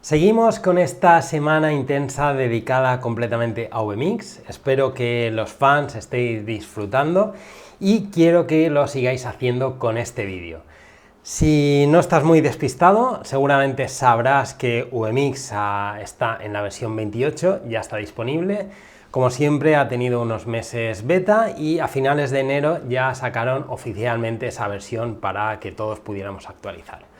Seguimos con esta semana intensa dedicada completamente a VMix. Espero que los fans estéis disfrutando y quiero que lo sigáis haciendo con este vídeo. Si no estás muy despistado, seguramente sabrás que VMix está en la versión 28, ya está disponible. Como siempre, ha tenido unos meses beta y a finales de enero ya sacaron oficialmente esa versión para que todos pudiéramos actualizar.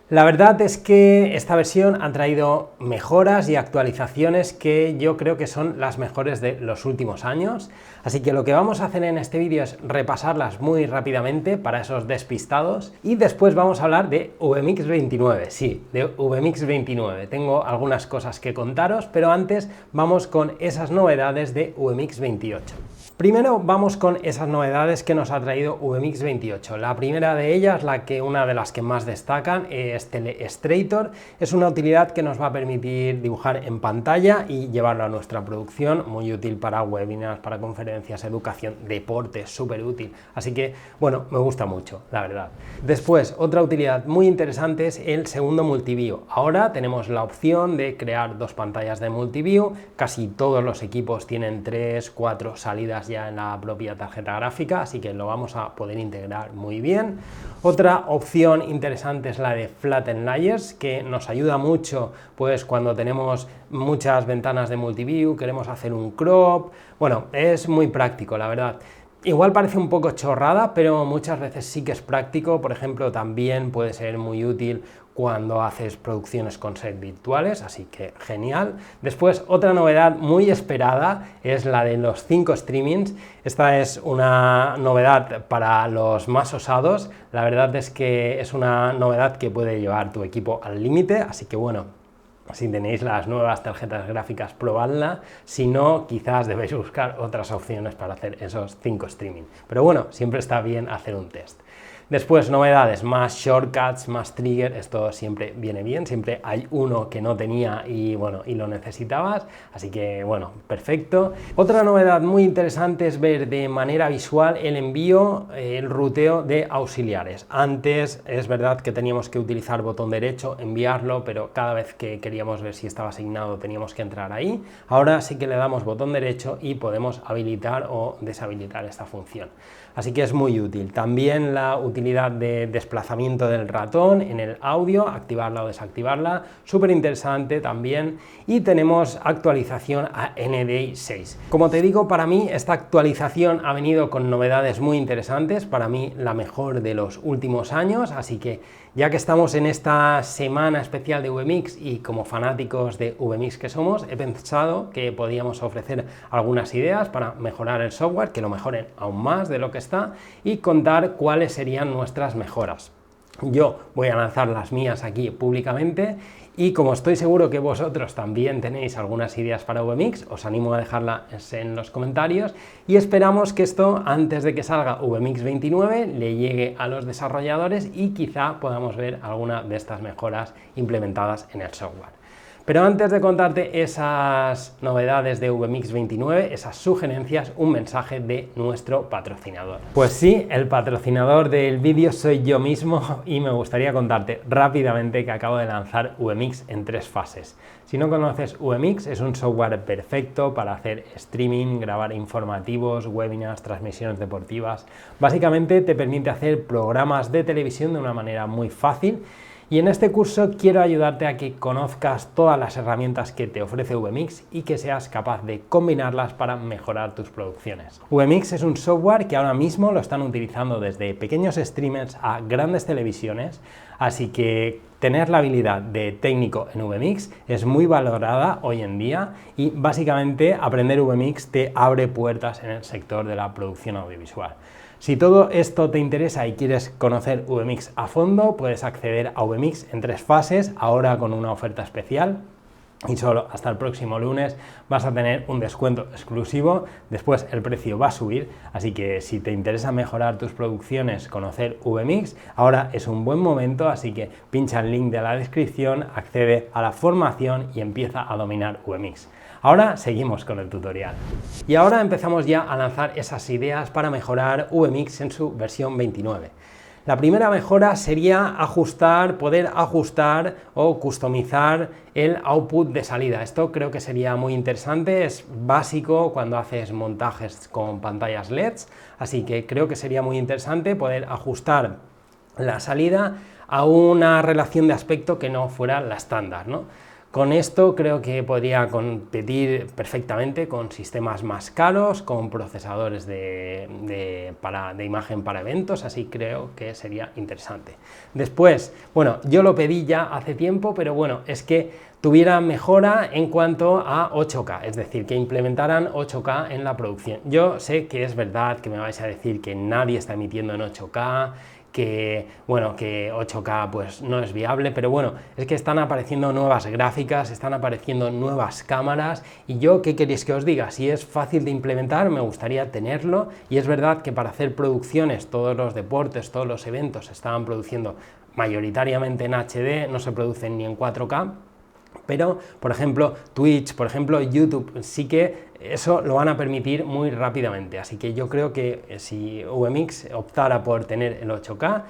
La verdad es que esta versión ha traído mejoras y actualizaciones que yo creo que son las mejores de los últimos años, así que lo que vamos a hacer en este vídeo es repasarlas muy rápidamente para esos despistados y después vamos a hablar de VMix 29, sí, de VMix 29. Tengo algunas cosas que contaros, pero antes vamos con esas novedades de VMix 28. Primero vamos con esas novedades que nos ha traído VMix 28. La primera de ellas, una de las que más destacan, es Telestrator. Es una utilidad que nos va a permitir dibujar en pantalla y llevarlo a nuestra producción, muy útil para webinars, para conferencias, educación, deporte, súper útil. Así que, bueno, me gusta mucho, la verdad. Después, otra utilidad muy interesante es el segundo multiview. Ahora tenemos la opción de crear dos pantallas de multiview. Casi todos los equipos tienen 3, 4 salidas ya en la propia tarjeta gráfica, así que lo vamos a poder integrar muy bien. Otra opción interesante es la de Flatten Layers, que nos ayuda mucho pues cuando tenemos muchas ventanas de multiview, queremos hacer un crop. Bueno, es muy práctico, la verdad. Igual parece un poco chorrada, pero muchas veces sí que es práctico. Por ejemplo, también puede ser muy útil cuando haces producciones con sets virtuales, así que genial. Después, otra novedad muy esperada es la de los 5 streamings. Esta es una novedad para los más osados. La verdad es que es una novedad que puede llevar tu equipo al límite, así que bueno, si tenéis las nuevas tarjetas gráficas, probadla. Si no, quizás debéis buscar otras opciones para hacer esos 5 streaming. Pero bueno, siempre está bien hacer un test. Después, novedades, más shortcuts, más trigger, esto siempre viene bien, siempre hay uno que no tenía y bueno, y lo necesitabas, así que bueno, perfecto. Otra novedad muy interesante es ver de manera visual el envío, el ruteo de auxiliares. Antes es verdad que teníamos que utilizar botón derecho, enviarlo, pero cada vez que queríamos ver si estaba asignado teníamos que entrar ahí. Ahora sí que le damos botón derecho y podemos habilitar o deshabilitar esta función. Así que es muy útil. También la utilidad de desplazamiento del ratón en el audio, activarla o desactivarla, súper interesante también. Y tenemos actualización a NDI 6. Como te digo, para mí esta actualización ha venido con novedades muy interesantes, para mí la mejor de los últimos años, así que ya que estamos en esta semana especial de VMix y como fanáticos de VMix que somos, he pensado que podíamos ofrecer algunas ideas para mejorar el software, que lo mejoren aún más de lo que está y contar cuáles serían nuestras mejoras. Yo voy a lanzar las mías aquí públicamente y como estoy seguro que vosotros también tenéis algunas ideas para VMix, os animo a dejarlas en los comentarios y esperamos que esto, antes de que salga VMix 29, le llegue a los desarrolladores y quizá podamos ver alguna de estas mejoras implementadas en el software. Pero antes de contarte esas novedades de VMix 29, esas sugerencias, un mensaje de nuestro patrocinador. Pues sí, el patrocinador del vídeo soy yo mismo y me gustaría contarte rápidamente que acabo de lanzar VMix en 3 fases. Si no conoces VMix, es un software perfecto para hacer streaming, grabar informativos, webinars, transmisiones deportivas. Básicamente te permite hacer programas de televisión de una manera muy fácil. Y en este curso quiero ayudarte a que conozcas todas las herramientas que te ofrece VMix y que seas capaz de combinarlas para mejorar tus producciones. VMix es un software que ahora mismo lo están utilizando desde pequeños streamers a grandes televisiones, así que tener la habilidad de técnico en VMix es muy valorada hoy en día y básicamente aprender VMix te abre puertas en el sector de la producción audiovisual. Si todo esto te interesa y quieres conocer VMix a fondo, puedes acceder a VMix en 3 fases, ahora con una oferta especial. Y solo hasta el próximo lunes vas a tener un descuento exclusivo, después el precio va a subir, así que si te interesa mejorar tus producciones, conocer VMix, ahora es un buen momento, así que pincha el link de la descripción, accede a la formación y empieza a dominar VMix. Ahora seguimos con el tutorial. Y ahora empezamos ya a lanzar esas ideas para mejorar VMix en su versión 29. La primera mejora sería poder ajustar o customizar el output de salida. Esto creo que sería muy interesante, es básico cuando haces montajes con pantallas LEDs, así que creo que sería muy interesante poder ajustar la salida a una relación de aspecto que no fuera la estándar, ¿no? Con esto creo que podría competir perfectamente con sistemas más caros, con procesadores de imagen para eventos, así creo que sería interesante. Después, bueno, yo lo pedí ya hace tiempo, pero bueno, es que tuviera mejora en cuanto a 8K, es decir, que implementaran 8K en la producción. Yo sé que es verdad que me vais a decir que nadie está emitiendo en 8K, que bueno, que 8K pues no es viable, pero bueno, es que están apareciendo nuevas gráficas, están apareciendo nuevas cámaras y yo, ¿qué queréis que os diga? Si es fácil de implementar, me gustaría tenerlo y es verdad que para hacer producciones, todos los deportes, todos los eventos se estaban produciendo mayoritariamente en HD, no se producen ni en 4K, pero, por ejemplo, Twitch, por ejemplo, YouTube, sí que eso lo van a permitir muy rápidamente, así que yo creo que si VMix optara por tener el 8K,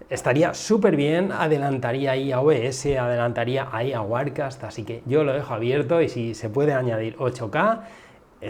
estaría súper bien, adelantaría ahí a OBS, adelantaría ahí a Wirecast, así que yo lo dejo abierto y si se puede añadir 8K,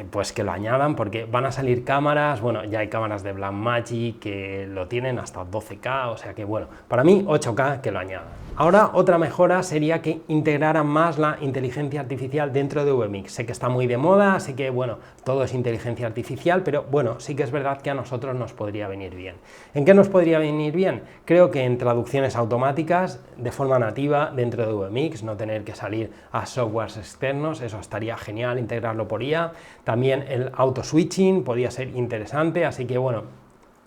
pues que lo añadan porque van a salir cámaras, bueno, ya hay cámaras de Blackmagic que lo tienen hasta 12K, o sea que bueno, para mí 8K que lo añadan. Ahora otra mejora sería que integraran más la inteligencia artificial dentro de VMix. Sé que está muy de moda, sé que bueno, todo es inteligencia artificial, pero bueno, sí que es verdad que a nosotros nos podría venir bien. ¿En qué nos podría venir bien? Creo que en traducciones automáticas de forma nativa dentro de VMix, no tener que salir a softwares externos, eso estaría genial, integrarlo por IA. También el auto switching podría ser interesante, así que bueno,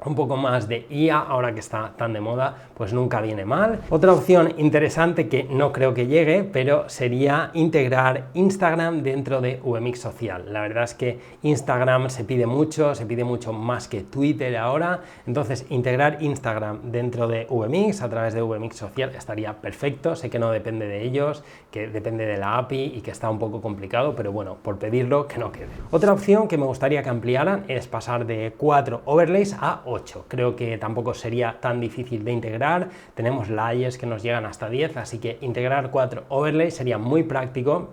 un poco más de IA, ahora que está tan de moda, pues nunca viene mal. Otra opción interesante que no creo que llegue, pero sería integrar Instagram dentro de VMix Social. La verdad es que Instagram se pide mucho más que Twitter ahora, entonces integrar Instagram dentro de VMix a través de VMix Social estaría perfecto. Sé que no depende de ellos, que depende de la API y que está un poco complicado, pero bueno, por pedirlo que no quede. Otra opción que me gustaría que ampliaran es pasar de 4 overlays a 8. Creo que tampoco sería tan difícil de integrar, tenemos layers que nos llegan hasta 10, así que integrar 4 overlays sería muy práctico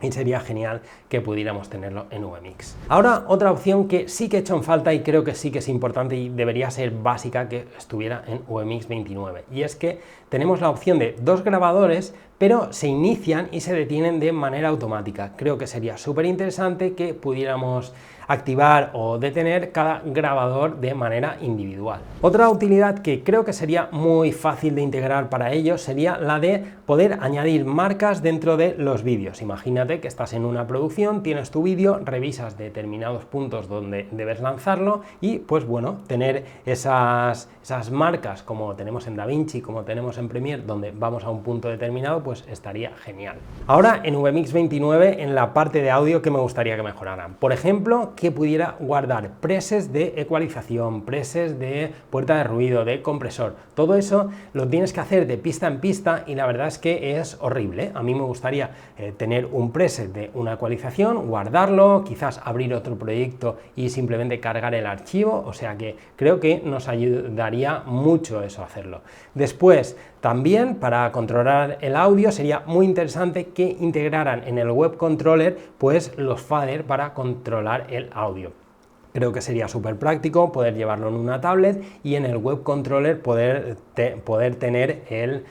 y sería genial que pudiéramos tenerlo en VMix. Ahora otra opción que sí que he hecho en falta y creo que sí que es importante y debería ser básica que estuviera en VMix 29, y es que tenemos la opción de 2 grabadores pero se inician y se detienen de manera automática. Creo que sería súper interesante que pudiéramos activar o detener cada grabador de manera individual. Otra utilidad que creo que sería muy fácil de integrar para ellos sería la de poder añadir marcas dentro de los vídeos. Imagínate que estás en una producción, tienes tu vídeo, revisas determinados puntos donde debes lanzarlo y pues bueno, tener esas marcas como tenemos en DaVinci, como tenemos en Premiere, donde vamos a un punto determinado, pues estaría genial. Ahora en VMix 29, en la parte de audio, que me gustaría que mejoraran. Por ejemplo, que pudiera guardar presets de ecualización, presets de puerta de ruido, de compresor. Todo eso lo tienes que hacer de pista en pista y la verdad es que es horrible. A mí me gustaría tener un preset de una ecualización, guardarlo, quizás abrir otro proyecto y simplemente cargar el archivo, o sea que creo que nos ayudaría mucho eso hacerlo. Después, también para controlar el audio sería muy interesante que integraran en el web controller pues los fader para controlar el audio. Creo que sería súper práctico poder llevarlo en una tablet y en el web controller poder tener el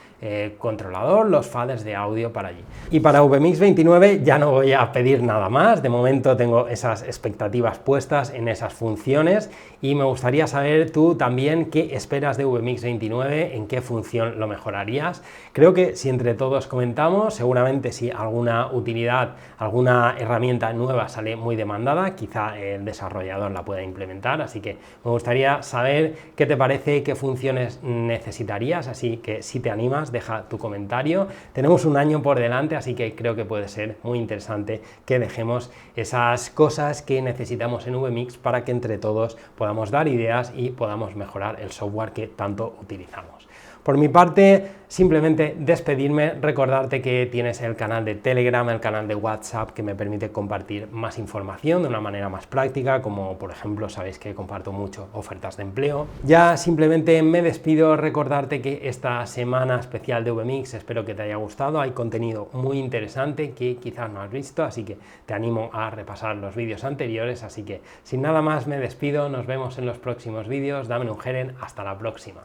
controlador, los faders de audio para allí. Y para VMix 29 ya no voy a pedir nada más, de momento tengo esas expectativas puestas en esas funciones y me gustaría saber tú también qué esperas de VMix 29, en qué función lo mejorarías. Creo que si entre todos comentamos, seguramente si alguna utilidad, alguna herramienta nueva sale muy demandada, quizá el desarrollador la pueda implementar, así que me gustaría saber qué te parece, qué funciones necesitarías, así que si te animas, deja tu comentario. Tenemos un año por delante, así que creo que puede ser muy interesante que dejemos esas cosas que necesitamos en VMix para que entre todos podamos dar ideas y podamos mejorar el software que tanto utilizamos. Por mi parte, simplemente despedirme, recordarte que tienes el canal de Telegram, el canal de WhatsApp que me permite compartir más información de una manera más práctica, como por ejemplo sabéis que comparto mucho ofertas de empleo. Ya simplemente me despido, recordarte que esta semana especial de VMix espero que te haya gustado, hay contenido muy interesante que quizás no has visto, así que te animo a repasar los vídeos anteriores, así que sin nada más me despido, nos vemos en los próximos vídeos, dame un geren, hasta la próxima.